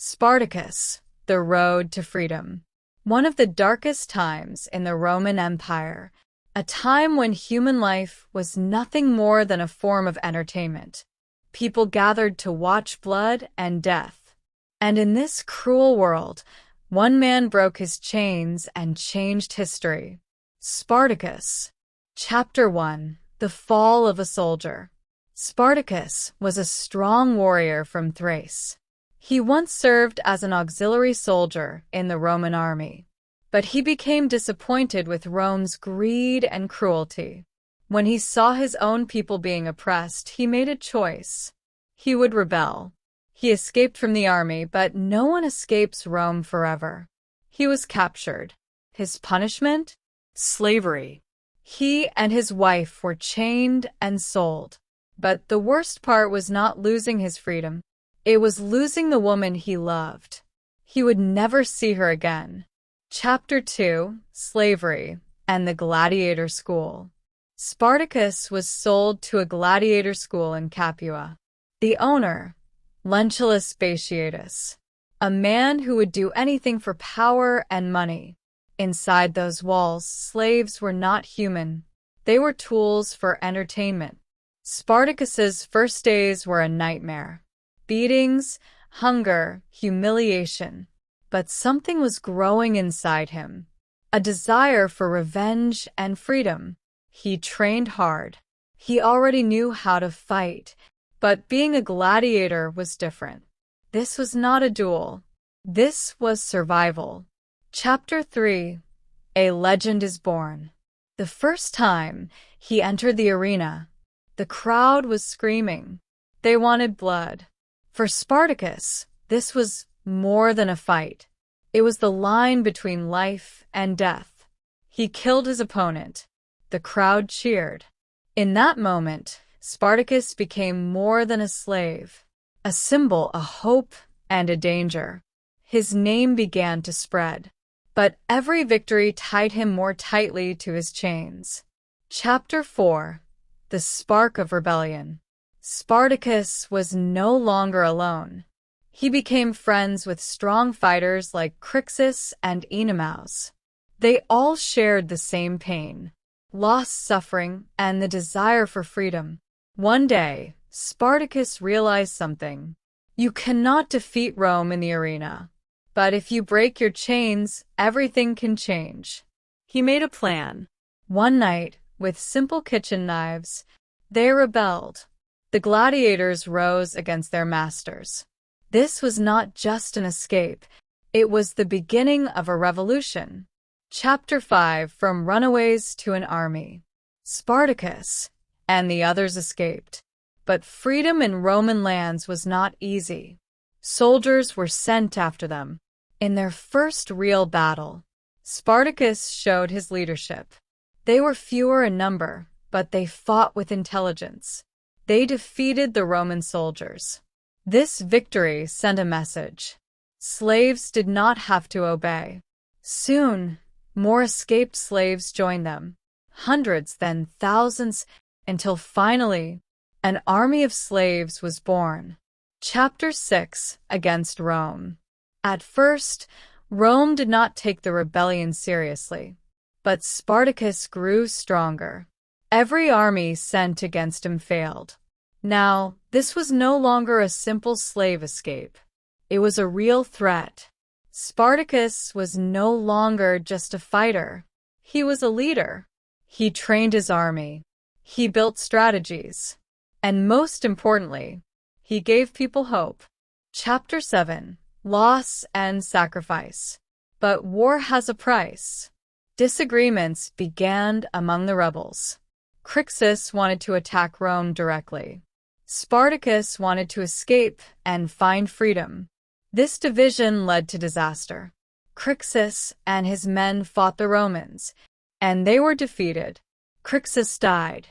Spartacus, the road to freedom. One of the darkest times in the Roman Empire, a time when human life was nothing more than a form of entertainment. People gathered to watch blood and death. And in this cruel world, one man broke his chains and changed history. Spartacus. Chapter 1. The Fall of a Soldier. Spartacus was a strong warrior from Thrace. He once served as an auxiliary soldier in the Roman army, but he became disappointed with Rome's greed and cruelty. When he saw his own people being oppressed, he made a choice. He would rebel. He escaped from the army, but no one escapes Rome forever. He was captured. His punishment? Slavery. He and his wife were chained and sold. But the worst part was not losing his freedom. It was losing the woman he loved. He would never see her again. Chapter 2. Slavery and the Gladiator School. Spartacus was sold to a gladiator school in Capua. The owner, Lentulus Batiatus, a man who would do anything for power and money. Inside those walls, slaves were not human. They were tools for entertainment. Spartacus's first days were a nightmare. Beatings, hunger, humiliation. But something was growing inside him. A desire for revenge and freedom. He trained hard. He already knew how to fight. But being a gladiator was different. This was not a duel. This was survival. Chapter 3. A Legend is Born. The first time he entered the arena, the crowd was screaming. They wanted blood. For Spartacus, this was more than a fight. It was the line between life and death. He killed his opponent. The crowd cheered. In that moment, Spartacus became more than a slave, a symbol, a hope, and a danger. His name began to spread. But every victory tied him more tightly to his chains. Chapter 4. The Spark of Rebellion. Spartacus was no longer alone. He became friends with strong fighters like Crixus and Enemaus. They all shared the same pain, loss, suffering, and the desire for freedom. One day, Spartacus realized something. You cannot defeat Rome in the arena. But if you break your chains, everything can change. He made a plan. One night, with simple kitchen knives, they rebelled. The gladiators rose against their masters. This was not just an escape. It was the beginning of a revolution. Chapter 5. From Runaways to an Army. Spartacus and the others escaped. But freedom in Roman lands was not easy. Soldiers were sent after them. In their first real battle, Spartacus showed his leadership. They were fewer in number, but they fought with intelligence. They defeated the Roman soldiers. This victory sent a message. Slaves did not have to obey. Soon, more escaped slaves joined them. Hundreds, then thousands, until finally, an army of slaves was born. Chapter 6. Against Rome. At first, Rome did not take the rebellion seriously, but Spartacus grew stronger. Every army sent against him failed. Now, this was no longer a simple slave escape. It was a real threat. Spartacus was no longer just a fighter. He was a leader. He trained his army. He built strategies. And most importantly, he gave people hope. Chapter 7. Loss and Sacrifice. But war has a price. Disagreements began among the rebels. Crixus wanted to attack Rome directly. Spartacus wanted to escape and find freedom. This division led to disaster. Crixus and his men fought the Romans, and they were defeated. Crixus died.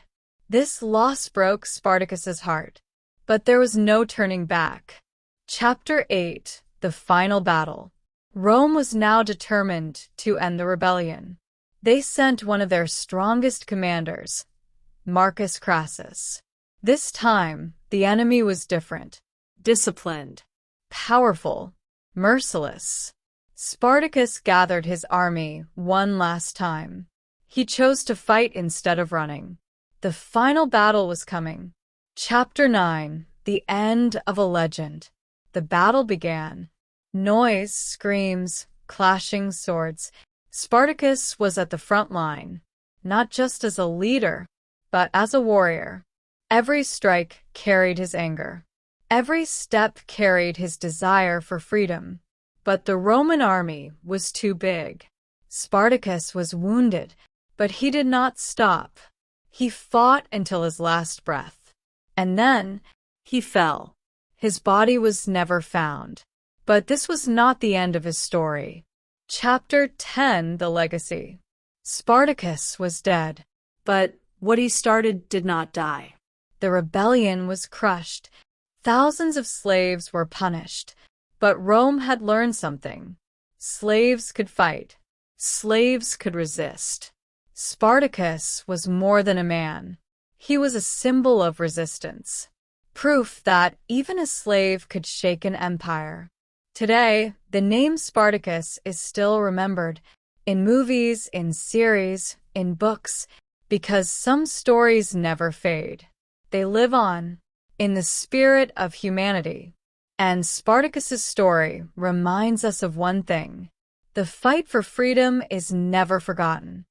This loss broke Spartacus's heart, but there was no turning back. Chapter 8. The Final Battle. Rome was now determined to end the rebellion. They sent one of their strongest commanders, Marcus Crassus. This time, the enemy was different, disciplined, powerful. merciless. Spartacus gathered his army one last time. He chose to fight instead of running. The final battle was coming. Chapter 9. The End of a Legend. The battle began. Noise, screams, clashing swords. Spartacus was at the front line, not just as a leader, but as a warrior. Every strike carried his anger. Every step carried his desire for freedom. But the Roman army was too big. Spartacus was wounded, but he did not stop. He fought until his last breath. And then he fell. His body was never found. But this was not the end of his story. Chapter 10. The Legacy. Spartacus was dead, but what he started did not die. The rebellion was crushed. Thousands of slaves were punished. But Rome had learned something. Slaves could fight. Slaves could resist. Spartacus was more than a man. He was a symbol of resistance. Proof that even a slave could shake an empire. Today, the name Spartacus is still remembered in movies, in series, in books, because some stories never fade. They live on in the spirit of humanity. And Spartacus's story reminds us of one thing. The fight for freedom is never forgotten.